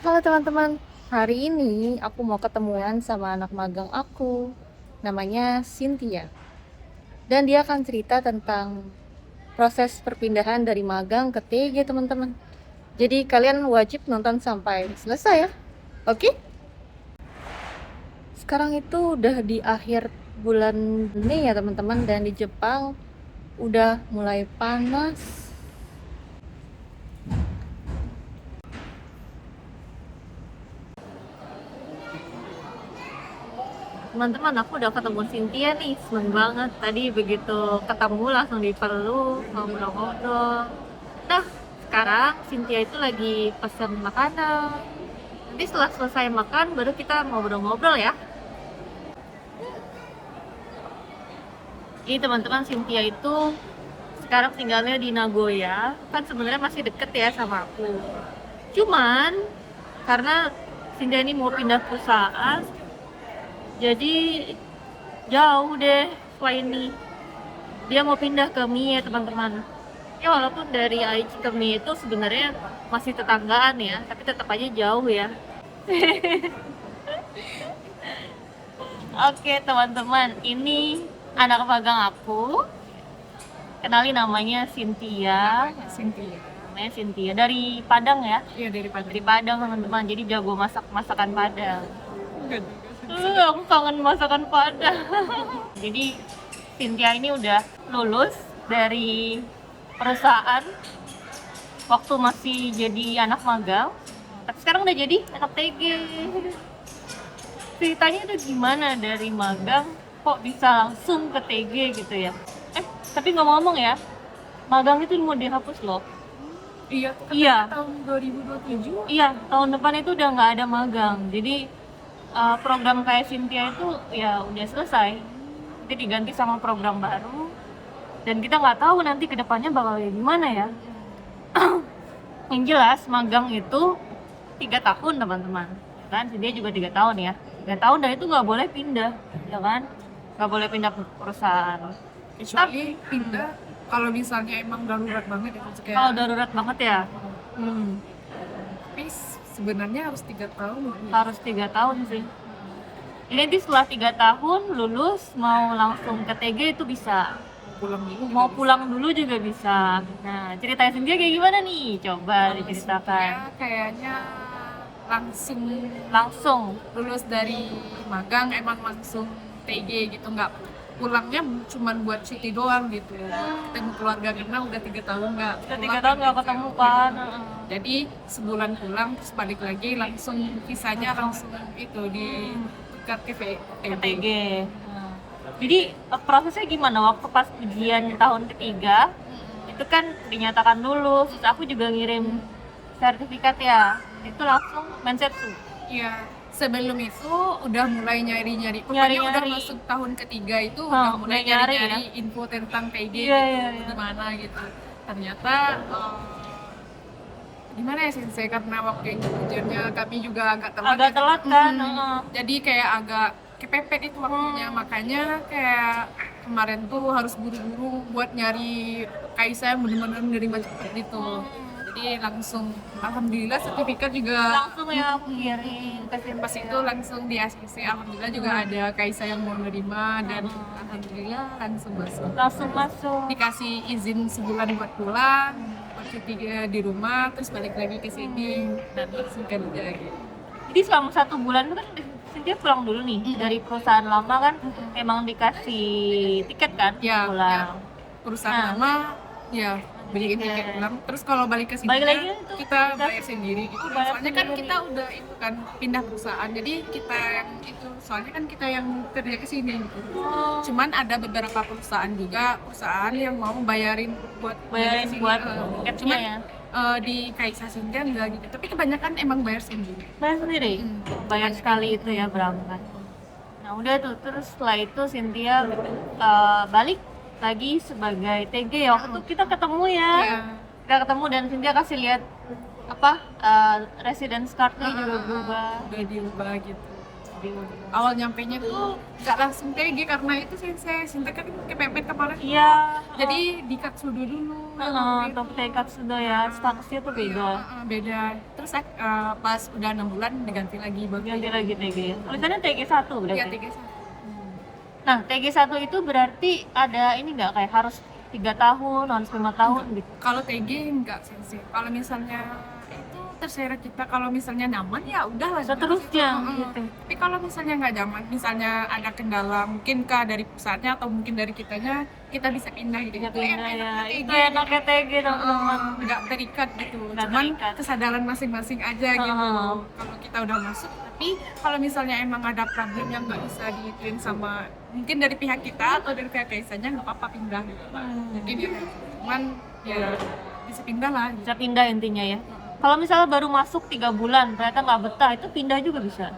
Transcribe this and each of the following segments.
Halo teman-teman, hari ini aku mau ketemuan sama anak magang aku, namanya Cynthia. Dan dia akan cerita tentang proses perpindahan dari magang ke TG teman-teman. Jadi kalian wajib nonton sampai selesai ya, oke? Sekarang itu udah di akhir bulan Mei ya teman-teman, dan di Jepang udah mulai panas. Teman-teman, aku udah ketemu Cynthia nih, seneng banget. Tadi begitu ketemu langsung dipeluk, ngobrol-ngobrol. Nah, sekarang Cynthia itu lagi pesen makanan. Nanti setelah selesai makan, baru kita ngobrol-ngobrol ya. Jadi teman-teman, Cynthia itu sekarang tinggalnya di Nagoya. Kan sebenarnya masih deket ya sama aku. Cuman, karena Cynthia ini mau pindah perusahaan, jadi jauh deh setelah ini. Dia mau pindah ke Mie teman-teman. Ya walaupun dari Aichi ke Mie itu sebenarnya masih tetanggaan ya, tapi tetap aja jauh ya. Oke teman-teman, ini anak magang aku. Kenalin, namanya Cynthia. Cynthia. Namanya Cynthia dari Padang ya. Iya, dari Padang. Dari Padang teman-teman. Jadi jago masak masakan Padang. Enggak juga sih. Aku kangen masakan Padang. Jadi Cynthia ini udah lulus dari perusahaan waktu masih jadi anak magang, tapi sekarang udah jadi anak TG. Ceritanya itu gimana dari magang kok bisa langsung ke TG gitu ya? Tapi ngomong-ngomong ya, magang itu mau dihapus loh. Iya, Iya, tahun 2027. iya, tahun depan itu udah nggak ada magang. Jadi program kayak Cynthia itu ya udah selesai. Nanti diganti sama program baru. Dan kita nggak tahu nanti kedepannya bakal kayak gimana ya. Yang jelas magang itu 3 tahun teman-teman, kan dia juga 3 tahun ya, 3 tahun, dan itu nggak boleh pindah, ya kan, nggak boleh pindah perusahaan. Kecuali pindah kalau misalnya emang darurat banget ya, kayak. Kalau darurat banget ya, Tapi sebenarnya harus 3 tahun. harus 3 tahun sih. Ini nanti setelah 3 tahun lulus mau langsung ke TG itu bisa, Pulang dulu. mau pulang dulu juga bisa. Nah, ceritanya sendiri kayak gimana nih, coba diceritakan. Ya, kayaknya langsung Langsung lulus dari magang emang langsung TG gitu, nggak pulangnya cuman buat cuti doang gitu, ketemu keluarga karena udah 3 tahun nggak udah pulang 3 tahun nggak gitu. ketemu kan. Jadi sebulan pulang terus balik lagi langsung visanya langsung itu ditukar ke KTG. Jadi prosesnya gimana waktu pas ujian tahun ketiga? Itu kan dinyatakan lulus, terus aku juga ngirim sertifikat ya. Itu langsung Mensetsu. Iya, sebelum itu udah mulai nyari-nyari. Pokoknya Nyari-nyari. udah masuk tahun ketiga itu udah mulai nyari nyari-nyari info tentang PG Iya, gitu, iya, iya. gimana gitu. Ternyata gimana ya sih saya, karena waktu itu ujiannya kami juga agak telat. Agak telat kan. Jadi kayak agak kepepet itu waktunya, makanya kayak kemarin tuh harus buru-buru buat nyari Kaisa yang benar-benar menerima cepat gitu. Jadi langsung alhamdulillah sertifikat juga Langsung ya aku kirim ke pas itu langsung di ACC, alhamdulillah juga ada Kaisa yang mau menerima dan alhamdulillah langsung masuk. langsung masuk. Dikasih izin sebulan buat pulang, buat cuti di rumah, terus balik lagi ke sini dan langsung kerja gitu. Jadi selama 1 bulan itu kan dia pulang dulu nih dari perusahaan lama kan, emang dikasih tiket kan Ya, pulang. perusahaan lama ya beliin tiket pulang, terus kalau balik ke sini Balik lagi itu kita bayar sendiri gitu. bayar Soalnya kan sendiri. kita udah itu kan pindah perusahaan, jadi kita yang itu, soalnya kan kita yang kerja ke sini gitu. Cuman ada beberapa perusahaan juga, perusahaan yang mau bayarin buat Bayarin sini, buat tiketnya cuman ya. di Kaisa Sintia enggak gitu, tapi kebanyakan emang bayar sendiri. Bayar sendiri? Bayar sekali itu ya berangkat. Nah udah tuh, terus setelah itu Cynthia balik lagi sebagai TG ya. Waktu itu kita ketemu ya. Iya. Kita ketemu dan Cynthia kasih lihat apa residence card-nya juga berubah. Udah diubah gitu. awal nyampenya tuh nggak langsung TG karena itu sensei kan kepepet kemarin. Iya. Jadi di Katsudo dulu. Untuk Teikatsudo ya, statusnya tuh beda. Beda. Terus pas udah 6 bulan diganti lagi baru Ganti lagi TG ya. Tulisannya TG1 ya berarti. TG 1. Nah, TG1 itu berarti ada ini nggak kayak harus 3 tahun, harus 5 tahun gitu. Kalau TG enggak sensei. Kalau misalnya itu terserah kita, kalau misalnya nyaman ya udah lah Seterusnya gitu. gitu. Tapi kalau misalnya nggak nyaman, misalnya ada kendala mungkin kah dari perusahaannya atau mungkin dari kitanya, kita bisa pindah gitu. Bisa pindah ya. TG, Itu enaknya TG teman-teman. nggak terikat gitu. Nggak Cuman terikat. kesadaran masing-masing aja gitu. Heeh. Kalau kita udah masuk, tapi kalau misalnya emang ada problem yang nggak bisa diituin sama mungkin dari pihak kita atau dari pihak kaisanya, nggak apa-apa pindah gitu. Jadi dia cuman ya bisa pindah lah. Gitu. Bisa pindah intinya ya. Kalau misalnya baru masuk 3 bulan ternyata nggak betah, itu pindah juga bisa.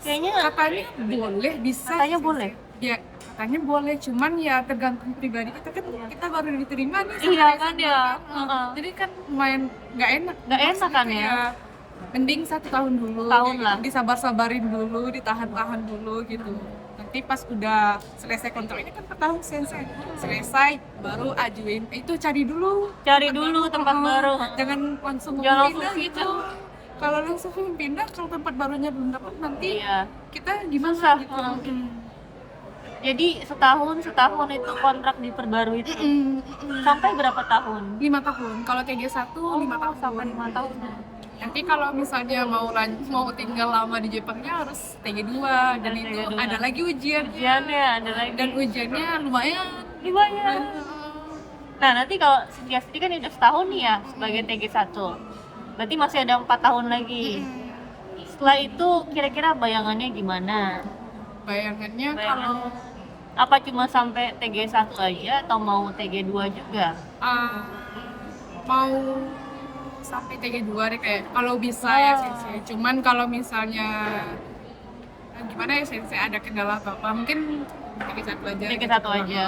Kayaknya Katanya boleh, bisa. Katanya sih, boleh? Ya, katanya boleh, cuman ya tergantung pribadi kita kan, kita baru diterima nih sama Iya kaisar kan ya. kan. Jadi kan lumayan nggak enak. Nggak enak Maksudnya kan ya? kayak mending 1 tahun dulu. Tahun gitu. lah. Disabar-sabarin dulu, ditahan-tahan dulu gitu. Nanti pas udah selesai kontrak ini kan per tahun selesai baru ajuin. Itu cari dulu. Cari dulu tempat baru. Jangan langsung Jangan pindah langsung gitu. Kalau langsung pindah, kalau tempat barunya belum dapat nanti Iya. kita gimana Susah. gitu. Jadi setahun itu kontrak diperbarui itu. Sampai berapa tahun? 5 tahun. Kalau TG1 5 tahun. Sampai 5 tahun. Nanti kalau misalnya mau tinggal lama di Jepangnya harus TG2 dan Dan itu TG2. ada lagi ujian. Ujiannya ada lagi. Dan ujiannya lumayan. dibayar. Nah, nanti kalau Cynthia sendiri kan udah setahun nih ya sebagai TG1. Berarti masih ada 4 tahun lagi. Setelah itu kira-kira bayangannya gimana? Bayangannya kalau Bayangannya apa cuma sampai TG1 aja atau mau TG2 juga? mau sampai TG2 deh kayak kalau bisa ya sensei. Cuman kalau misalnya gimana ya sensei ada kendala atau apa mungkin TG1 aja. TG1 aja.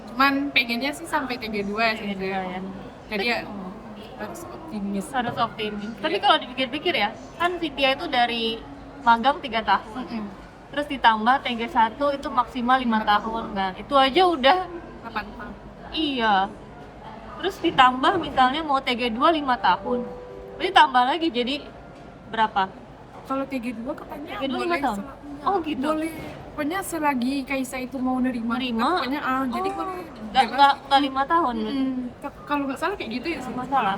Cuman pengennya sih sampai TG2 ya sensei. Ya. Jadi ya harus optimis. Harus optimis. Tapi kalau dipikir-pikir ya, kan Cynthia itu dari magang 3 tahun. Terus ditambah TG1 itu maksimal 5 tahun kan. Itu aja udah 8 tahun. iya. Terus ditambah misalnya mau TG2 5 tahun. Berarti tambah lagi jadi berapa? Kalau TG2 katanya TG2 boleh 5 tahun? Oh gitu? Boleh. Pokoknya selagi Kaisa itu mau nerima. Nerima? Pokoknya jadi boleh. Nggak 5 tahun berarti? Kalau nggak salah kayak gitu ya sih. Nggak salah.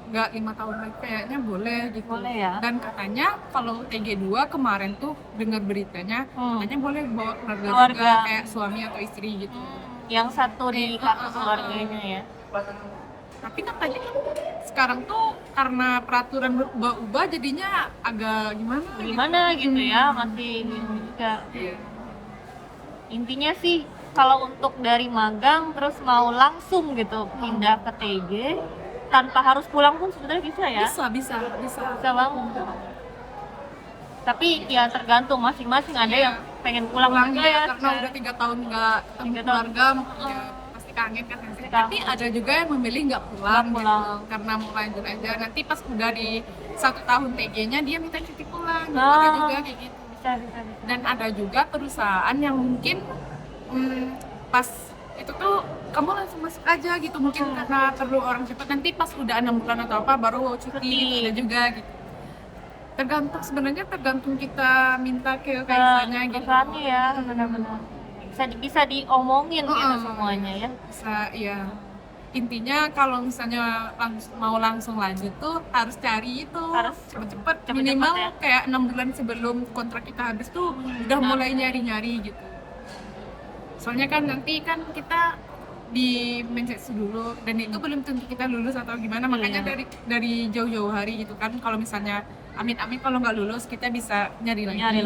Nggak 5 tahun lagi kayaknya boleh gitu. Boleh ya? Dan katanya kalau TG2 kemarin tuh dengar beritanya katanya boleh bawa keluarga juga kayak suami atau istri gitu. Yang satu di kartu keluarganya ya? Tapi katanya kan sekarang tuh karena peraturan berubah-ubah jadinya agak Gimana gitu ya, masih juga. Intinya sih kalau untuk dari magang terus mau langsung gitu pindah ke TG tanpa harus pulang pun sebenarnya bisa ya? Bisa Bisa banget. Tapi ya tergantung masing-masing, ada yang pengen pulang juga ya. karena udah 3 tahun nggak ketemu 3 tahun. keluarga ya pasti kangen kan tapi ada juga yang memilih nggak pulang, Nggak pulang. Gitu, karena mau lanjut aja nanti pas udah di 1 tahun TG-nya dia minta cuti pulang gitu. Ah. Ada juga kayak gitu Bisa. dan ada juga perusahaan yang mungkin pas itu tuh kamu langsung masuk aja gitu mungkin karena perlu orang cepat nanti pas udah 6 bulan atau apa baru cuti gitu. Ada juga gitu tergantung kita minta ke kaisanya gitu Perusahaannya ya, benar-benar. Bisa diomongin gitu semuanya ya. bisa ya intinya kalau misalnya mau langsung lanjut tuh harus cari itu Harus cepet-cepet cepet-cepet minimal ya. kayak 6 bulan sebelum kontrak kita habis tuh udah mulai nyari-nyari gitu soalnya kan nanti kan kita di mensetsu dulu dan itu belum tentu kita lulus atau gimana makanya dari jauh-jauh hari gitu kan kalau misalnya amit-amit kalau nggak lulus kita bisa nyari lagi.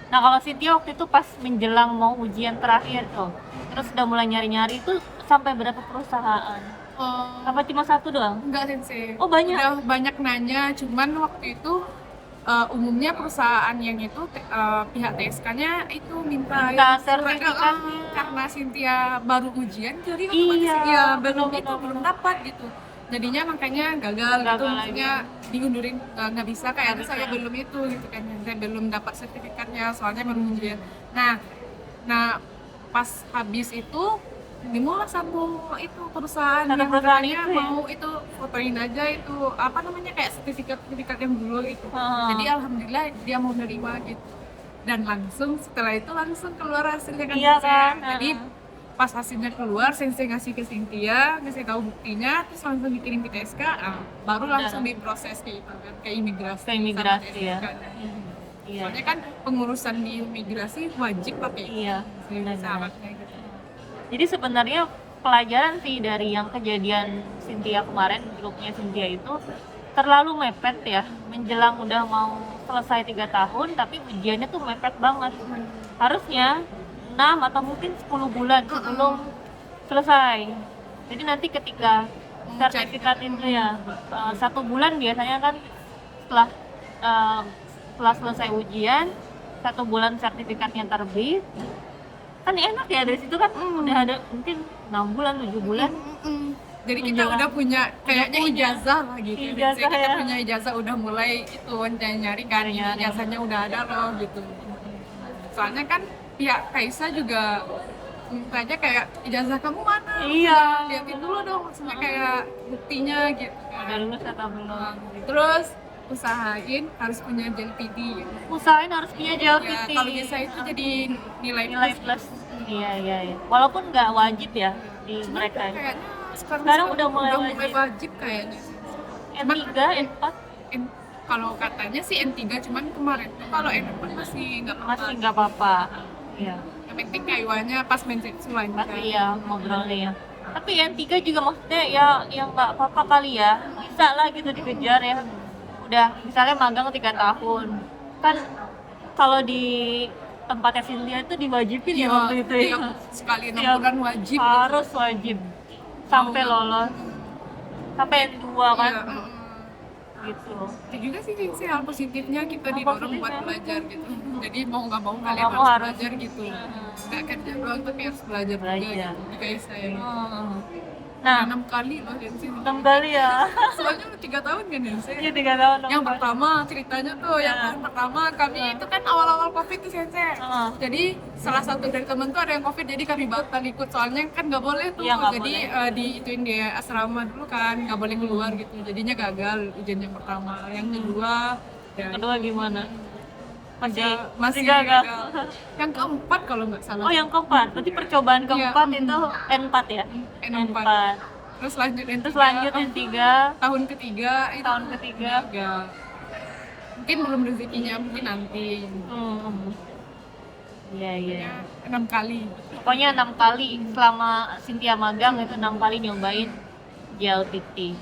Nah kalau Cynthia waktu itu pas menjelang mau ujian terakhir tuh, terus udah mulai nyari-nyari itu sampai berapa perusahaan? Apa cuma satu doang? Enggak sensei. Oh banyak? Udah banyak nanya, cuman waktu itu umumnya perusahaan yang itu pihak TSK-nya itu minta sertifikat karena Cynthia baru ujian jadi Iya, belum dapat gitu. Jadinya makanya gagal gitu lagi. maksudnya diundurin, nggak bisa kayaknya Nggak saya bisa. belum itu gitu kan, saya belum dapat sertifikatnya soalnya baru ujian. Nah pas habis itu dimulai satu itu perusahaan Satu yang perusahaan katanya itu ya? mau itu fotoin aja itu apa namanya kayak sertifikat yang dulu itu. Heeh. Jadi alhamdulillah dia mau nerima gitu. Dan langsung setelah itu langsung keluar hasilnya kan. Iya Sensei. kan? Jadi pas hasilnya keluar, Sensei ngasih ke Cynthia, ngasih tahu buktinya, terus langsung dikirim ke TSK, baru langsung diproses ke itu kan, ke imigrasi. Ke imigrasi sama ya. TSK. Iya. Soalnya kan pengurusan di imigrasi wajib pakai Iya, benar. syaratnya gitu. Jadi sebenarnya pelajaran sih dari yang kejadian Cynthia kemarin, grupnya Cynthia itu terlalu mepet ya, menjelang udah mau selesai 3 tahun tapi ujiannya tuh mepet banget. Harusnya 6 atau mungkin 10 bulan sebelum selesai. Jadi nanti ketika sertifikat itu ya 1 bulan biasanya kan setelah eh, setelah selesai ujian 1 bulan sertifikatnya terbit, kan enak ya dari situ kan udah ada mungkin 6 bulan 7 bulan. Jadi kita Menjelang. udah punya kayaknya punya. ijazah lah gitu. Ijazah Jadi kita ya. punya ijazah udah mulai itu nyari kan, ini Nyari. ijazahnya udah ada loh gitu. Soalnya kan pihak Kaisa juga mintanya kayak ijazah kamu mana? Iya. Liatin dulu dong, maksudnya kayak buktinya gitu Udah kan. lulus atau belum? Terus usahain harus punya JLPT gitu. Usahain harus punya Ya, JLPT. kalau bisa itu jadi nilai Nilai plus. Iya iya iya. Walaupun nggak wajib ya di Cuman mereka. kayaknya Sekarang udah mulai wajib kayaknya. N3, N4 Kalau katanya sih N3, cuman kemarin tuh kalau N4 masih nggak apa-apa. masih nggak apa-apa. Iya. Yang penting kayuannya pas menstruasi lancar. Pasti ya ngobrolnya ya. Tapi N3 juga maksudnya ya yang nggak apa-apa kali ya. Bisa lah gitu dikejar ya. Udah misalnya magang 3 tahun. Kan kalau di tempatnya Cynthia itu diwajibin ya waktu itu ya. Sekali 6 Tiap bulan wajib. harus wajib sampai lolos sampai N2 kan Iya, gitu. itu juga sih hal positifnya kita Hal didorong buat positifnya. belajar gitu. Jadi mau nggak mau kalian nggak mau harus harus. belajar gitu. Nggak kerja doang tapi harus belajar juga Belajar. gitu. Kayak saya. Nah 6 kali loh dari sini. 6 kali ya. Soalnya udah 3 tahun kan ya saya. Iya 3 tahun. Yang pertama ceritanya tuh yang tahun pertama kami itu kan awal-awal covid tuh Sensei. Heeh. Jadi salah satu dari temen tuh ada yang covid jadi kami batal ikut soalnya kan nggak boleh tuh. Iya, nggak Jadi diituin di asrama dulu kan nggak boleh keluar gitu. Jadinya gagal ujian yang pertama. Yang kedua ya, Kedua gimana? Masih gagal. gagal. Yang keempat kalau nggak salah. Oh yang keempat, berarti percobaan keempat itu N4 ya? N4. Terus lanjut N3. Terus lanjut N3, Tahun ketiga itu tahun ketiga. gagal. Mungkin belum rezekinya mungkin nanti. Iya iya. 6 kali. Pokoknya 6 kali selama Cynthia magang itu 6 kali nyobain JLPT.